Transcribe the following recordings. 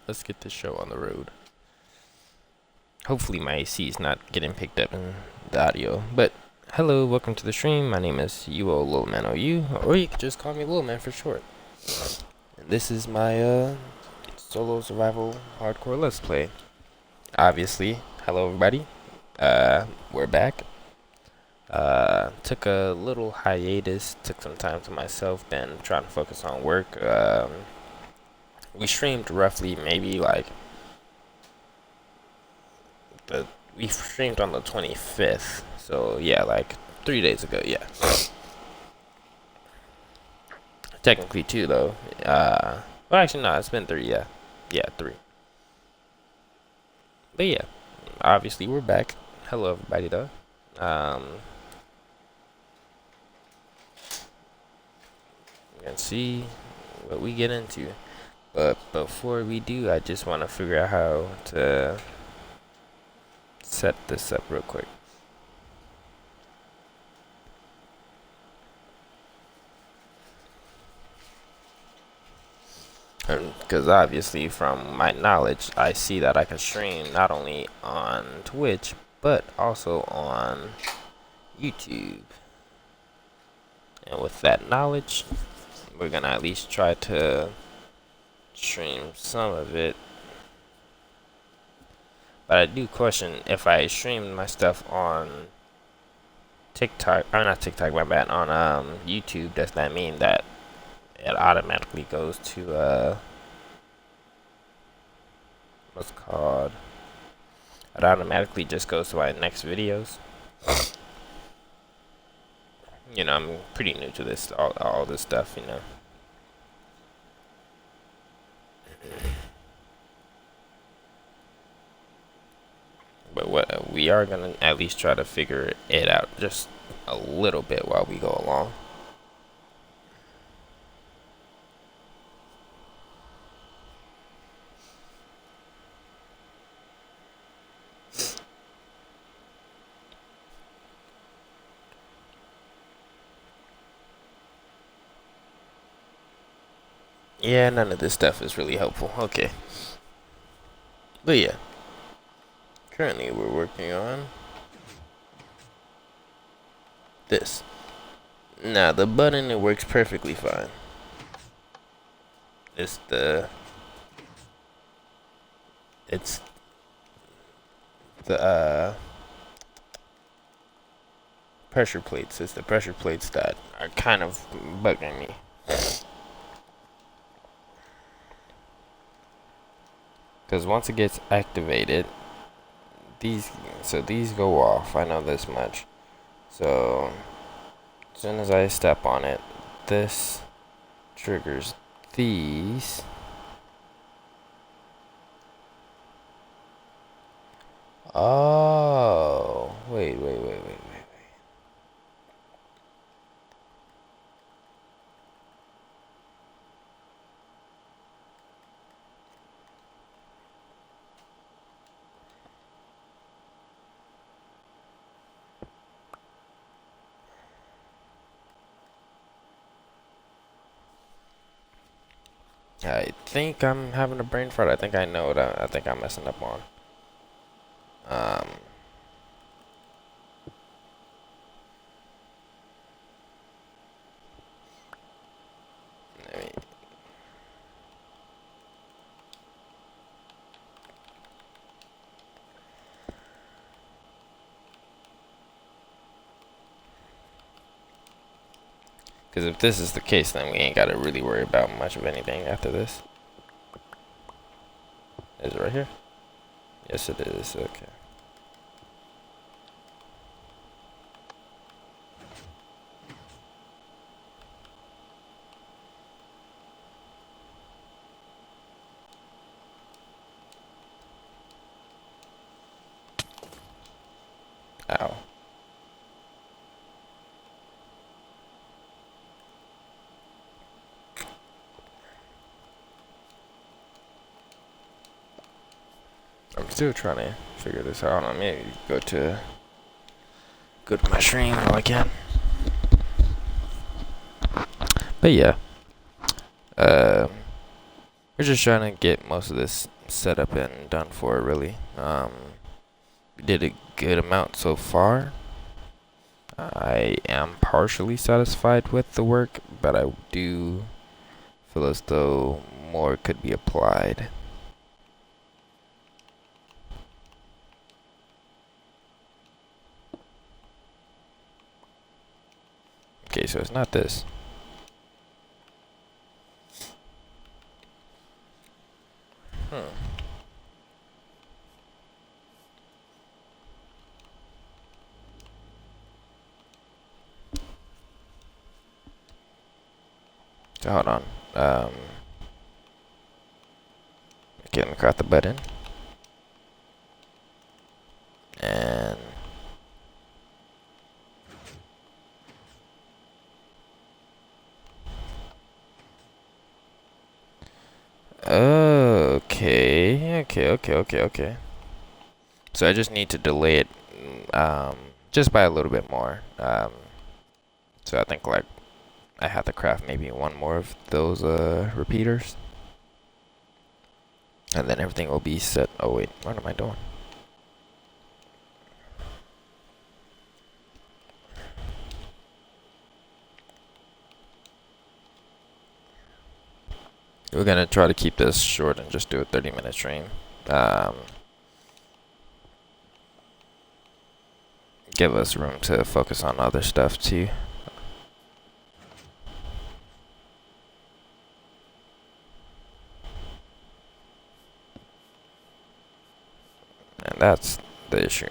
let's get this show on the road. Hopefully my AC is not getting picked up in the audio. But hello, welcome to the stream. My name is UO Little Man OU, or you can just call me Little Man for short. And this is my solo survival hardcore let's play. Obviously, hello everybody. We're back. Took a little hiatus, took some time to myself, been trying to focus on work. We streamed roughly maybe like we streamed on the 25th, so yeah, like 3 days ago. Yeah, technically 2 though. Well, actually no, it's been 3. Yeah, 3. But yeah, obviously we're back. Hello everybody though. We can see what we get into, but before we do, I just want to figure out how to set this up real quick. Because obviously from my knowledge, I see that I can stream not only on Twitch, but also on YouTube. And with that knowledge, we're gonna at least try to stream some of it. But I do question if I stream my stuff on TikTok, or not TikTok, my bad, on YouTube, does that mean that it automatically goes to what's called, it automatically just goes to my next videos? You know, I'm pretty new to this, all this stuff, you know. But what we are gonna at least try to figure it out just a little bit while we go along. Yeah, none of this stuff is really helpful. Okay. But yeah. Currently we're working on this. Now the button, it works perfectly fine. It's the pressure plates. It's the pressure plates that are kind of bugging me. Because once it gets activated, these go off. I know this much. So as soon as I step on it, this triggers these. Oh, wait. I think I'm having a brain fart. I think I know what I think I'm messing up on. Let me. Because if this is the case, then we ain't got to really worry about much of anything after this. Is it right here? Yes, it is. Okay. Ow. I'm still trying to figure this out. Hold on, maybe go to my stream while I can. But yeah, we're we're just trying to get most of this set up and done for, really. We did a good amount so far. I am partially satisfied with the work, but I do feel as though more could be applied. Okay, so it's not this. So hold on. Okay, let me crack the button. And okay. So I just need to delay it just by a little bit more. So I think like I have to craft maybe one more of those repeaters. And then everything will be set. Oh wait, what am I doing? We're gonna try to keep this short and just do a 30-minute stream. Give us room to focus on other stuff too. And that's the issue.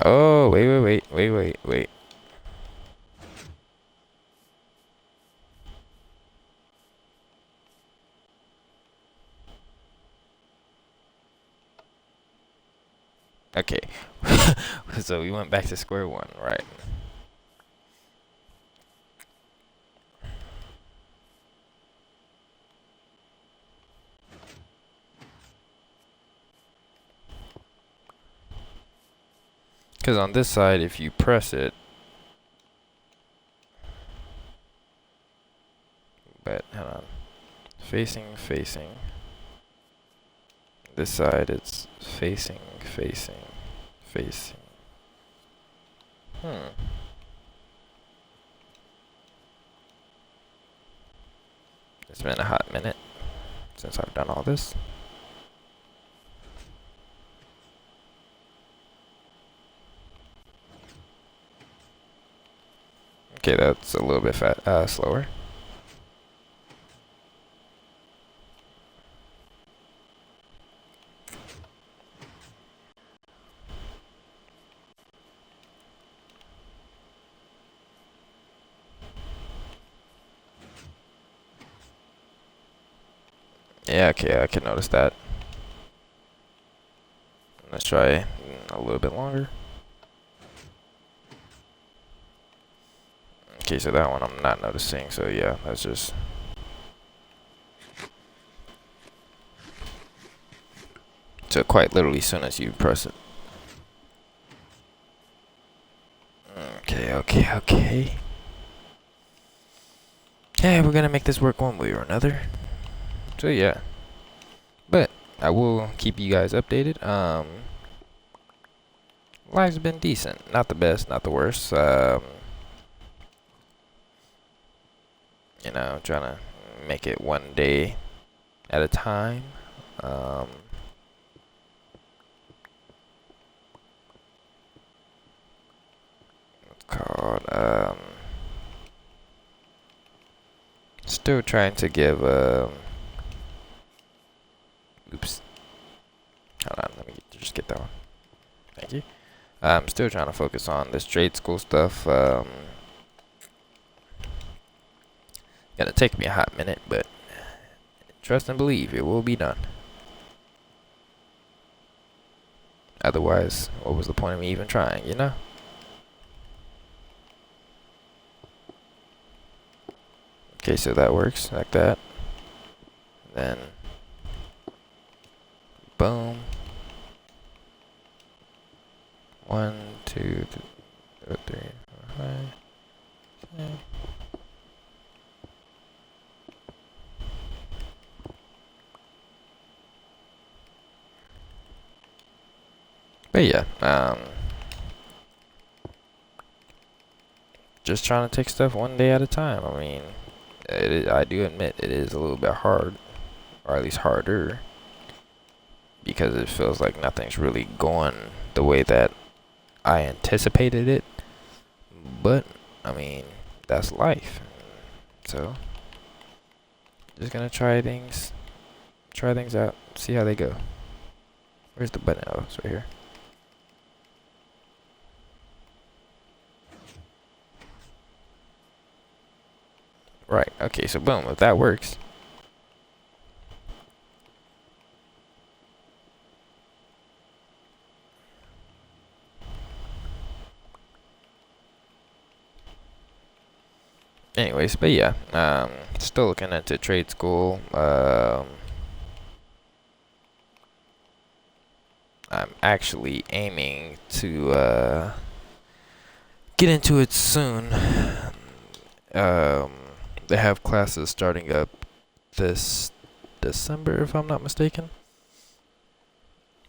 Oh, wait. Okay. So we went back to square one, right? Because on this side, if you press it, but hold on, facing. This side, it's facing. It's been a hot minute since I've done all this. Okay, that's a little bit slower. Yeah, okay, I can notice that. Let's try a little bit longer. Okay, so that one I'm not noticing, so yeah, that's just... So quite literally as soon as you press it. Okay. Yeah, we're gonna make this work one way or another. So yeah. But I will keep you guys updated. Life's been decent. Not the best, not the worst. You know, trying to make it one day at a time. Called still trying to give oops, hold on, let me just get that one. Thank you. I'm still trying to focus on this trade school stuff. Gonna take me a hot minute, but trust and believe it will be done. Otherwise, what was the point of me even trying, you know? Okay, so that works like that. Then, boom. 1, 2, 3, 4, 5, 6. But yeah, just trying to take stuff one day at a time. I mean, I do admit it is a little bit hard, or at least harder, because it feels like nothing's really going the way that I anticipated it. But I mean, that's life. So just gonna try things out, see how they go. Where's the button? Oh, it's right here. Right. Okay. So boom. If that works. Anyways, but yeah, still looking into trade school. I'm actually aiming to get into it soon. They have classes starting up this December, if I'm not mistaken.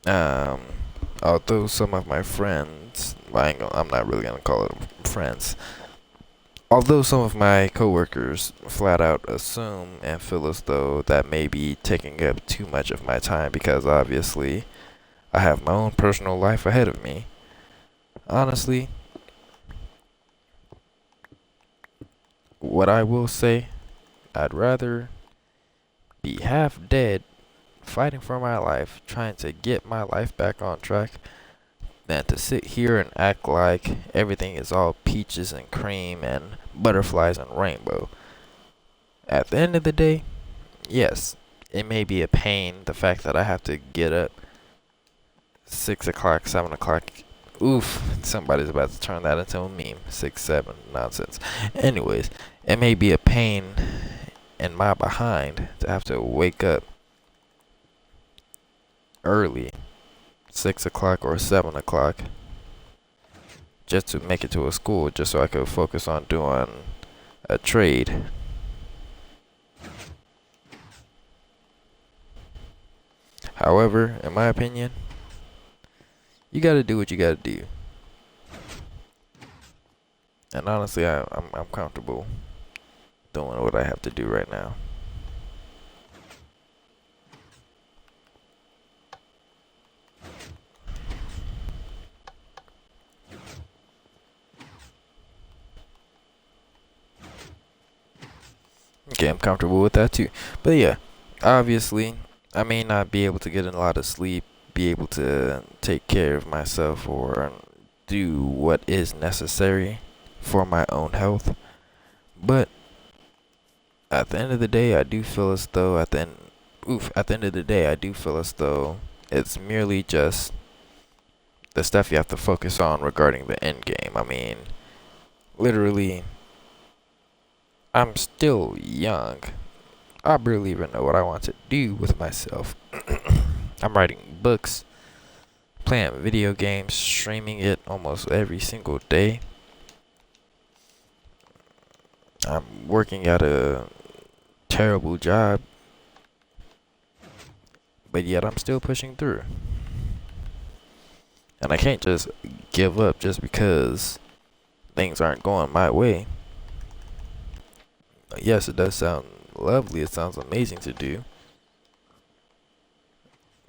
Um, Although some of my friends, I'm not really gonna call it friends. Although some of my coworkers flat out assume and feel as though that may be taking up too much of my time because obviously I have my own personal life ahead of me. Honestly, what I will say, I'd rather be half dead fighting for my life, trying to get my life back on track, than to sit here and act like everything is all peaches and cream and butterflies and rainbow. At the end of the day, yes, it may be a pain the fact that I have to get up 6 o'clock, 7 o'clock. Oof, somebody's about to turn that into a meme. 6, 7, nonsense. Anyways, it may be a pain in my behind to have to wake up early, 6 o'clock or 7 o'clock, just to make it to a school, just so I could focus on doing a trade. However, in my opinion, you gotta do what you gotta do. And honestly, I'm comfortable doing what I have to do right now. Okay, I'm comfortable with that too. But yeah, obviously, I may not be able to get a lot of sleep, be able to take care of myself, or do what is necessary for my own health. But at the end of the day, I do feel as though at the end of the day, I do feel as though it's merely just the stuff you have to focus on regarding the end game. I mean, literally, I'm still young. I barely even know what I want to do with myself. I'm writing books, playing video games, streaming it almost every single day. I'm working at a terrible job, but yet I'm still pushing through. And I can't just give up just because things aren't going my way. Yes, it does sound lovely. It sounds amazing to do.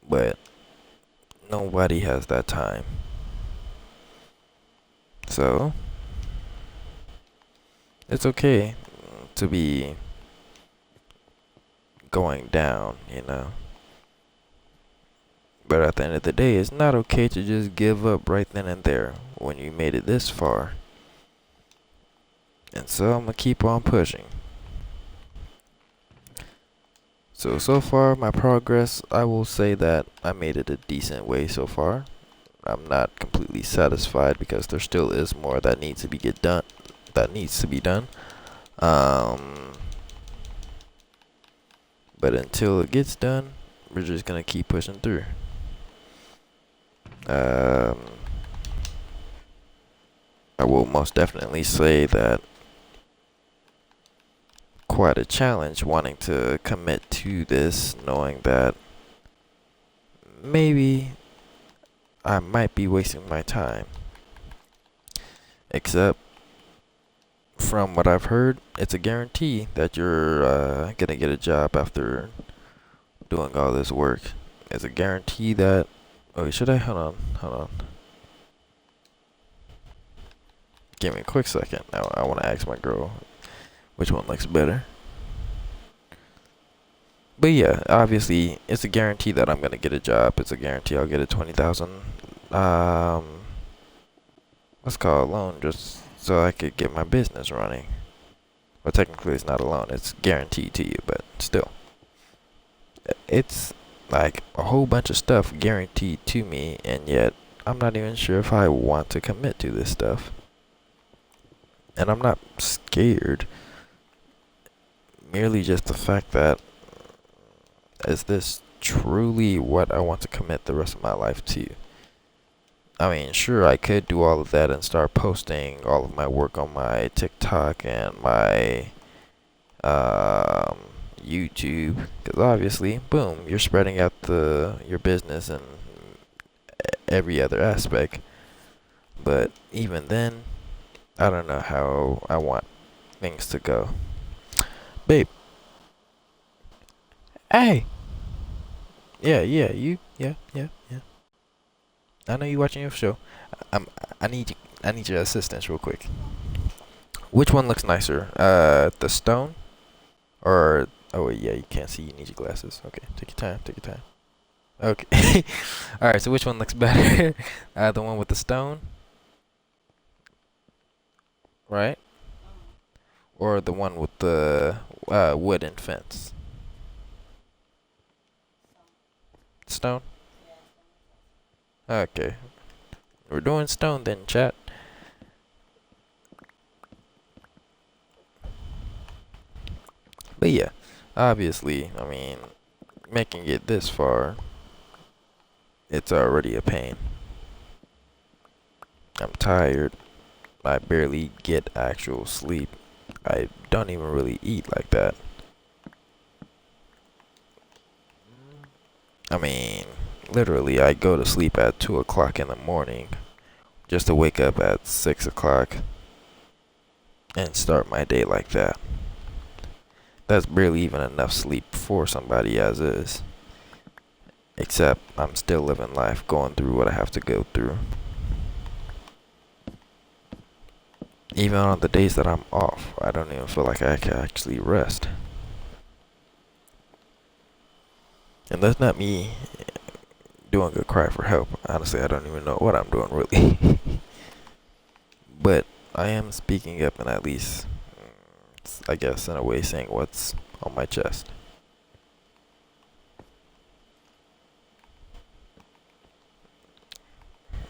But nobody has that time. So, it's okay to be going down, you know. But at the end of the day, it's not okay to just give up right then and there when you made it this far. And so I'm going to keep on pushing. So far, my progress, I will say that I made it a decent way so far. I'm not completely satisfied because there still is more that needs to be done. That needs to be done. But until it gets done, we're just gonna keep pushing through. Um, I will most definitely say that quite a challenge wanting to commit to this, knowing that maybe I might be wasting my time. Except, from what I've heard, it's a guarantee that you're gonna get a job after doing all this work. It's a guarantee that. Oh, should I? Hold on. Give me a quick second. I want to ask my girl which one looks better. But yeah, obviously, it's a guarantee that I'm gonna get a job. It's a guarantee I'll get a 20,000 what's called loan, just so I could get my business running. Well, technically, it's not a loan; it's guaranteed to you, but still, it's like a whole bunch of stuff guaranteed to me, and yet I'm not even sure if I want to commit to this stuff. And I'm not scared. Merely just the fact that, is this truly what I want to commit the rest of my life to? I mean, sure, I could do all of that and start posting all of my work on my TikTok and my YouTube, because obviously, boom, you're spreading out your business and every other aspect. But even then, I don't know how I want things to go. Babe, hey, yeah. I know you watching your show. I'm. I need you. I need your assistance real quick. Which one looks nicer? The stone, or oh wait, yeah, you can't see. You need your glasses. Okay, take your time. Take your time. Okay. All right. So which one looks better? The one with the stone, right? Or the one with the wooden fence? Stone. Okay. We're doing stone then, chat. But yeah, obviously, I mean, making it this far, it's already a pain. I'm tired. I barely get actual sleep. I don't even really eat like that. I mean, literally, I go to sleep at 2 o'clock in the morning just to wake up at 6 o'clock and start my day like that. That's barely even enough sleep for somebody as is. Except I'm still living life, going through what I have to go through. Even on the days that I'm off, I don't even feel like I can actually rest. And that's not me doing a cry for help. Honestly, I don't even know what I'm doing really. But I am speaking up and at least, I guess, in a way saying what's on my chest.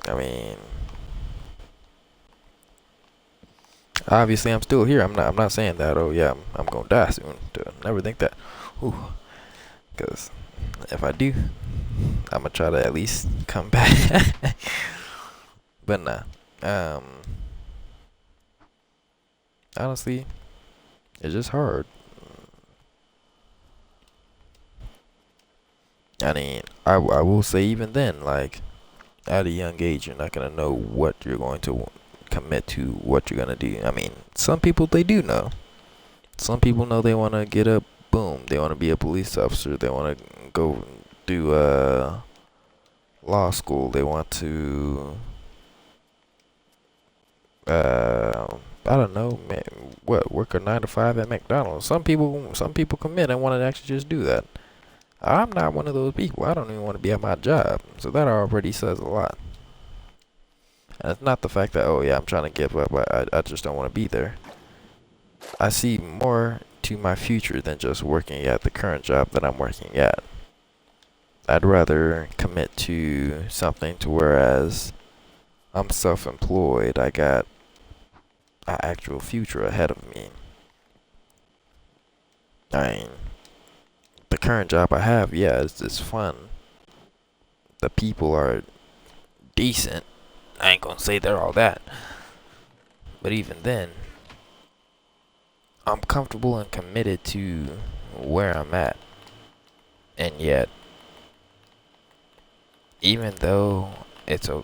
I mean, obviously I'm still here. I'm not saying that, oh yeah, I'm gonna die soon. Never think that. Because if I do, I'm gonna try to at least come back. But nah. Honestly, it's just hard. I mean, I will say even then, like, at a young age, you're not gonna know what you're going to commit to, what you're gonna do. I mean, some people, they do know. Some people know they want to get up, boom, they want to be a police officer, they want to go do law school, they want to I don't know, man, work a 9 to 5 at McDonald's. Some people commit and want to actually just do that. I'm not one of those people. I don't even want to be at my job, so that already says a lot. And it's not the fact that, oh yeah, I'm trying to give up, I just don't want to be there. I see more to my future than just working at the current job that I'm working at. I'd rather commit to something to whereas I'm self-employed, I got an actual future ahead of me. I mean, the current job I have, yeah, it's fun. The people are decent. I ain't gonna say they're all that. But even then, I'm comfortable and committed to where I'm at. And yet, even though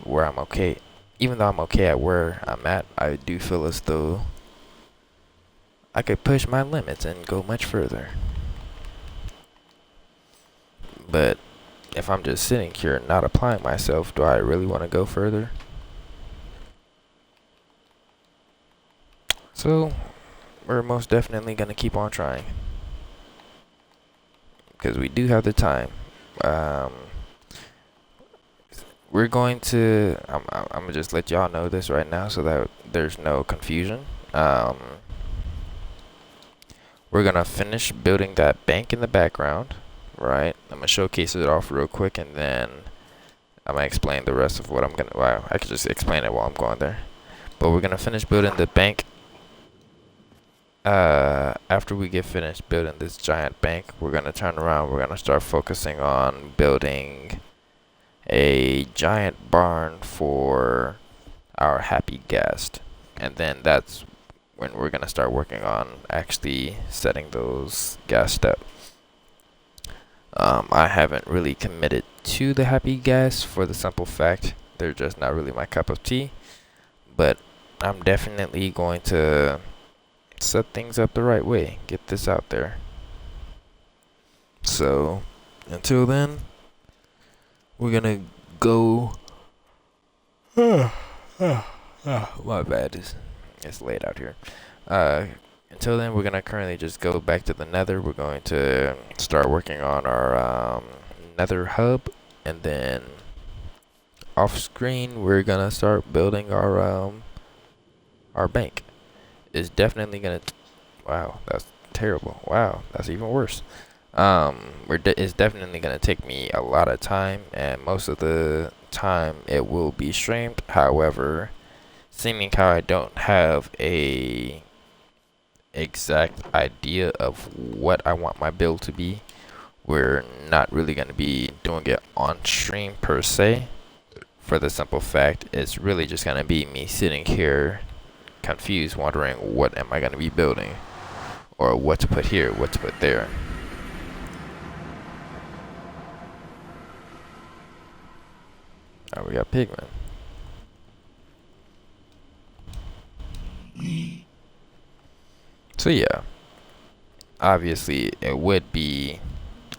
where I'm okay, even though I'm okay at where I'm at, I do feel as though I could push my limits and go much further. But if I'm just sitting here and not applying myself, do I really want to go further? So, we're most definitely going to keep on trying. Because we do have the time. We're going to, I'm going to just let y'all know this right now so that there's no confusion. We're going to finish building that bank in the background, right? I'm going to showcase it off real quick, and then I'm going to explain the rest of what I'm going to, well, I could just explain it while I'm going there. But we're going to finish building the bank. After we get finished building this giant bank, we're going to turn around. We're going to start focusing on building a giant barn for our happy guest. And then that's when we're going to start working on actually setting those guests up. I haven't really committed to the happy guests for the simple fact they're just not really my cup of tea. But I'm definitely going to set things up the right way, get this out there. So until then, we're gonna go. My bad, it's late out here. Until then, we're gonna currently just go back to the nether. We're going to start working on our nether hub, and then off screen we're gonna start building our bank. It's definitely gonna. Wow, that's terrible. Wow, that's even worse. It's definitely gonna take me a lot of time, and most of the time it will be streamed. However, seeming how I don't have a exact idea of what I want my build to be, we're not really gonna be doing it on stream per se. For the simple fact, it's really just gonna be me sitting here confused, wondering what am I gonna be building, or what to put here, what to put there. Oh, we got pigmen. So yeah, obviously it would be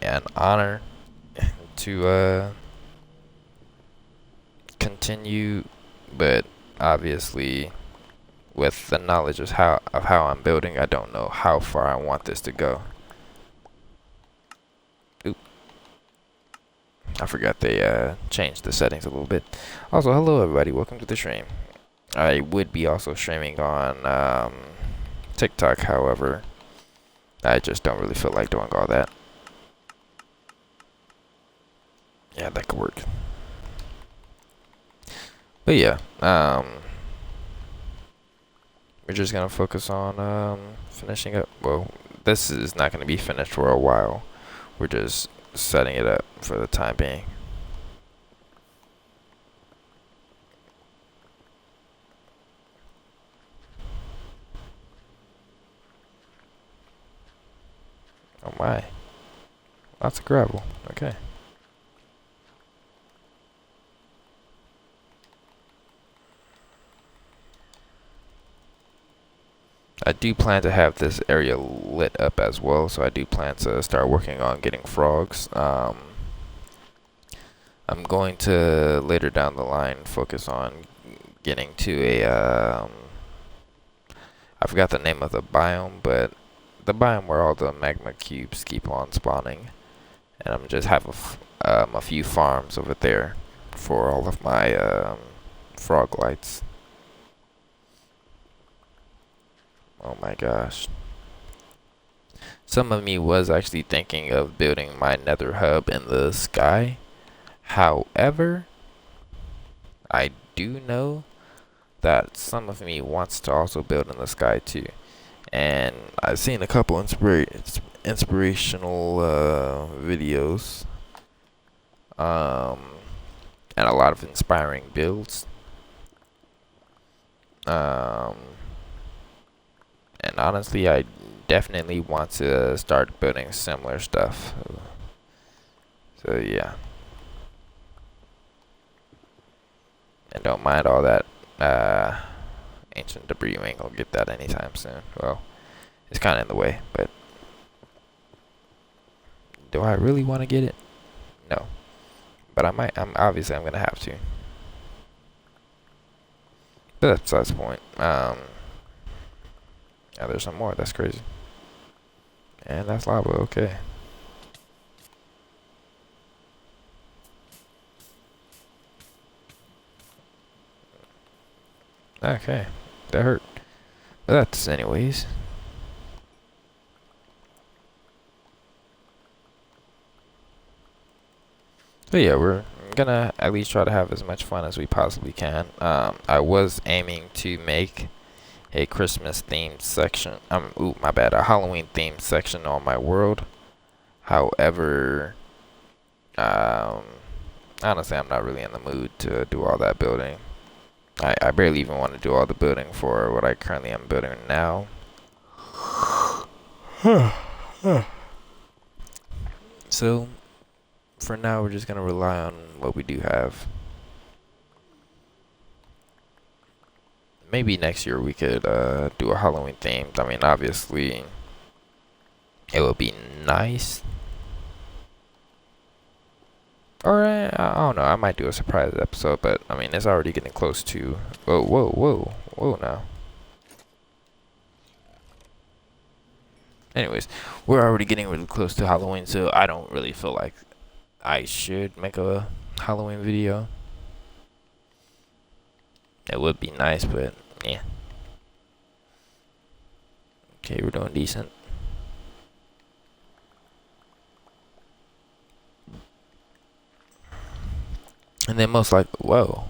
an honor to continue, but obviously with the knowledge of how I'm building, I don't know how far I want this to go. Oop. I forgot they changed the settings a little bit. Also, hello everybody, welcome to the stream. I would be also streaming on TikTok, however, I just don't really feel like doing all that. Yeah, that could work. But yeah, we're just gonna focus on finishing up. Well, this is not gonna be finished for a while. We're just setting it up for the time being. Oh my. Lots of gravel. Okay. I do plan to have this area lit up as well, so I do plan to start working on getting frogs. I'm going to later down the line focus on getting to a I forgot the name of the biome, but the biome where all the magma cubes keep on spawning, and I'm just have a few farms over there for all of my frog lights. Oh my gosh. Some of me was actually thinking of building my nether hub in the sky. However, I do know that some of me wants to also build in the sky too. And I've seen a couple inspirational videos. And a lot of inspiring builds. honestly, I definitely want to start building similar stuff. So yeah, and don't mind all that ancient debris. We ain't gonna get that anytime soon. Well, it's kind of in the way, but do I really want to get it? No, but I might. I'm gonna have to. But that's besides the point. Yeah, there's some more. That's crazy. And that's lava. Okay. Okay, that hurt. But that's anyways. So yeah, we're gonna at least try to have as much fun as we possibly can. I was aiming to make a Christmas themed section. Ooh, my bad, a Halloween themed section on my world. However, honestly, I'm not really in the mood to do all that building. I barely even want to do all the building for what I currently am building now. So, for now, we're just gonna rely on what we do have. Maybe next year we could do a Halloween themed. I mean, obviously, it would be nice. Or I don't know. I might do a surprise episode, but I mean, it's already getting close to. Whoa, whoa, whoa, whoa! Now. Anyways, we're already getting really close to Halloween, so I don't really feel like I should make a Halloween video. It would be nice, but yeah. Okay, we're doing decent. And then most like, whoa.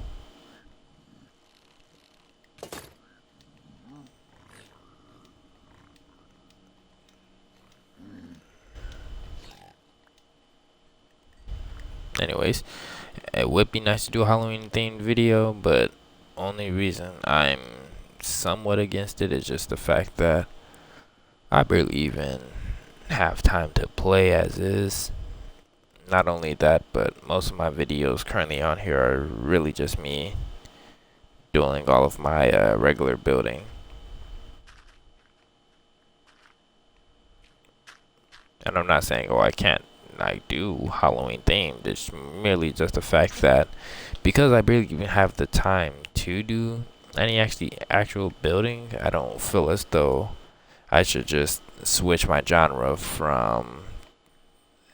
Anyways, it would be nice to do a Halloween themed video, but only reason I'm somewhat against it is just the fact that I barely even have time to play as is. Not only that, but most of my videos currently on here are really just me doing all of my regular building. And I'm not saying, oh, I can't do Halloween themed. It's merely just the fact that because I barely even have the time to do any actual building, I don't feel as though I should just switch my genre from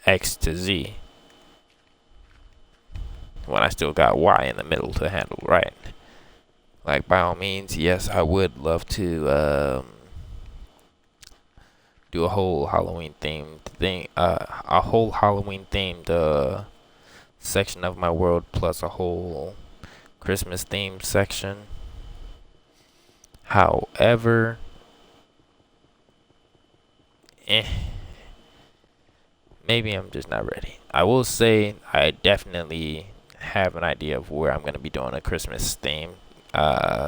X to Z when I still got Y in the middle to handle, right? Like, by all means, yes, I would love to do a whole Halloween themed thing, a whole Halloween themed section of my world, plus a whole Christmas themed section. However, maybe I'm just not ready. I will say I definitely have an idea of where I'm gonna be doing a Christmas theme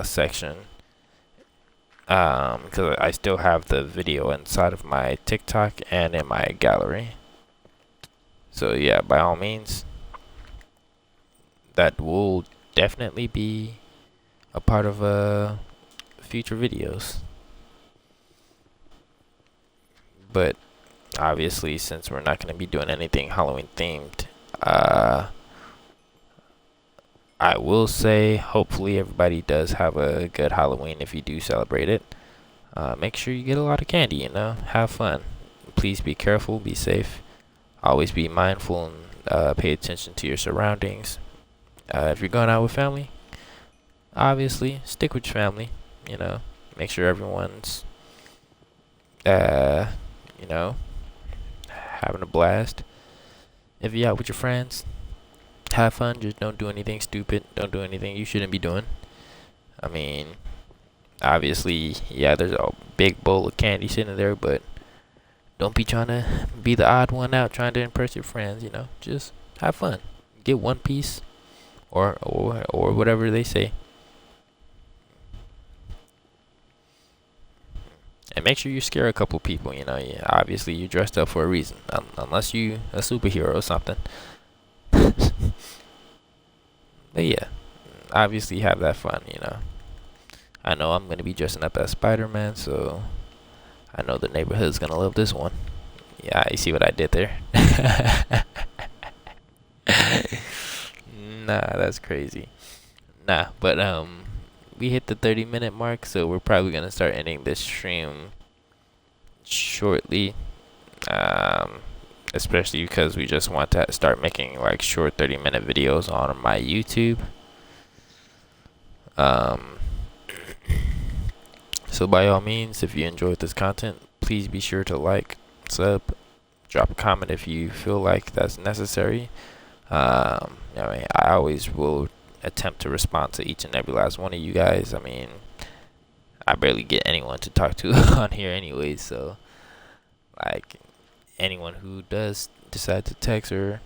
section. Because I still have the video inside of my TikTok and in my gallery. So yeah, by all means, that will definitely be a part of future videos. But obviously, since we're not going to be doing anything Halloween themed, I will say hopefully everybody does have a good Halloween if you do celebrate it. Make sure you get a lot of candy, have fun. Please be careful, be safe. Always be mindful and pay attention to your surroundings. If you're going out with family, obviously stick with your family. Make sure everyone's having a blast. If you're out with your friends, have fun. Just don't do anything stupid. Don't do anything you shouldn't be doing. I mean, obviously, yeah, there's a big bowl of candy sitting there, but don't be trying to be the odd one out trying to impress your friends. Just have fun. Get one piece, or whatever they say. and make sure you scare a couple people. You know, yeah, obviously you dressed up for a reason, unless you a superhero or something. But yeah, obviously have that fun. You know, I know I'm gonna be dressing up as Spider-Man, so I know the neighborhood's gonna love this one. Yeah, you see what I did there? Nah, that's crazy. Nah, but we hit the 30-minute mark, so we're probably gonna start ending this stream shortly. Um, Especially because we just want to start making like short 30-minute videos on my YouTube. Um, so by all means, if you enjoyed this content, please be sure to like, sub, drop a comment if you feel like that's necessary. I mean, I always will attempt to respond to each and every last one of you guys. I mean, I barely get anyone to talk to on here anyways, so like anyone who does decide to text or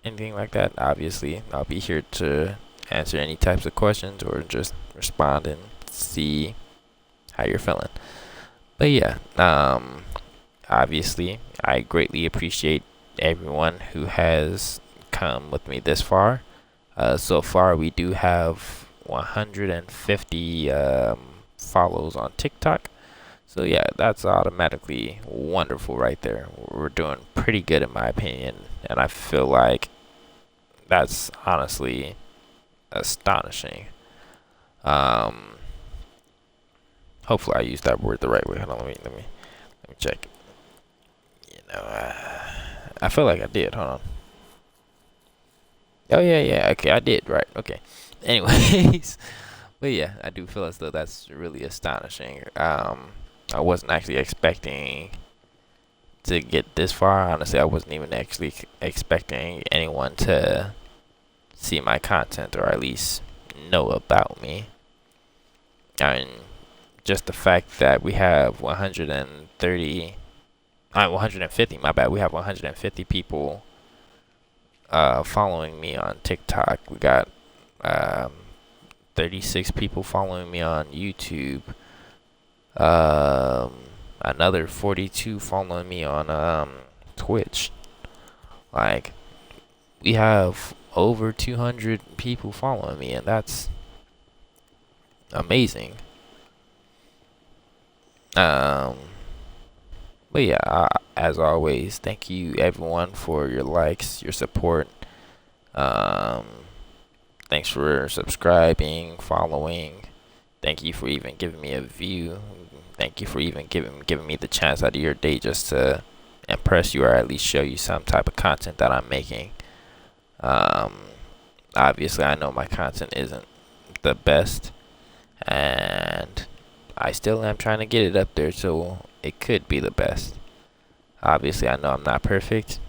anything like that, obviously I'll be here to answer any types of questions or just respond and see how you're feeling. But yeah, obviously I greatly appreciate everyone who has come with me this far. So far we do have 150 follows on TikTok. So yeah, that's automatically wonderful right there. We're doing pretty good in my opinion, and I feel like that's honestly astonishing. Hopefully I used that word the right way. Hold on, let me check. You know, I feel like I did. Hold on. Oh yeah, okay, I did right. Okay. Anyways, but yeah, I do feel as though that's really astonishing. I wasn't actually expecting to get this far. Honestly, I wasn't even actually expecting anyone to see my content or at least know about me. I mean, just the fact that we have 150, my bad, we have 150 people following me on TikTok. We got 36 people following me on YouTube. Another 42 following me on Twitch. Like, we have over 200 people following me, and that's amazing. But yeah, as always, thank you everyone for your likes, your support. Thanks for subscribing, following. Thank you for even giving me a view. Thank you for even giving me the chance out of your day just to impress you or at least show you some type of content that I'm making. Obviously, I know my content isn't the best, and I still am trying to get it up there so it could be the best. Obviously, I know I'm not perfect,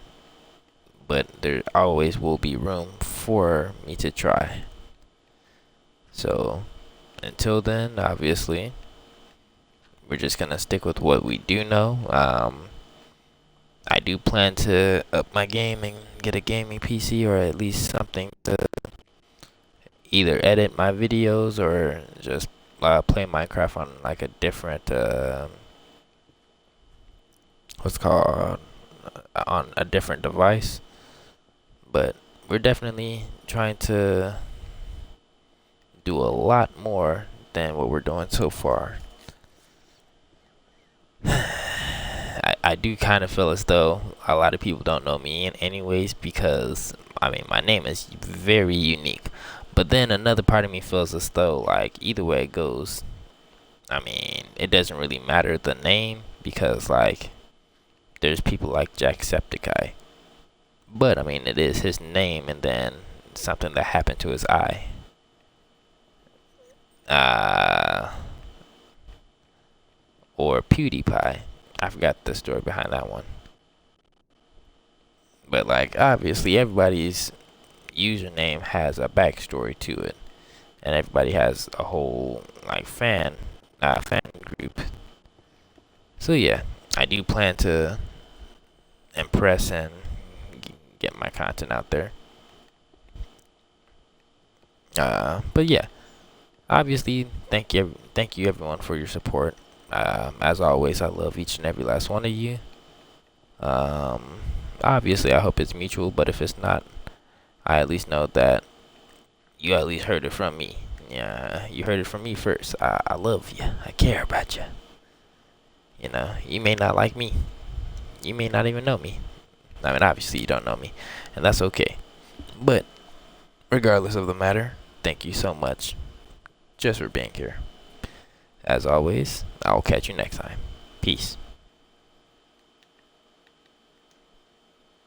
but there always will be room for me to try. So, until then, obviously, we're just gonna stick with what we do know. I do plan to up my game and get a gaming PC or at least something to either edit my videos or just play Minecraft on like a different what's called on a different device. But we're definitely trying to do a lot more than what we're doing so far. I do kind of feel as though a lot of people don't know me in anyways because, I mean, my name is very unique. But then another part of me feels as though, like, either way it goes, I mean, it doesn't really matter the name because, like, there's people like Jacksepticeye. But, I mean, it is his name and then something that happened to his eye. Or PewDiePie. I forgot the story behind that one. But like obviously everybody's username has a backstory to it. And everybody has a whole like fan group. So yeah, I do plan to impress and get my content out there. But yeah, obviously thank you everyone for your support. As always, I love each and every last one of you. Obviously, I hope it's mutual, but if it's not, I at least know that you at least heard it from me. Yeah, you heard it from me first. I love you. I care about you. You know, you may not like me. You may not even know me. I mean, obviously, you don't know me, and that's okay. But regardless of the matter, thank you so much just for being here. As always, I'll catch you next time. Peace.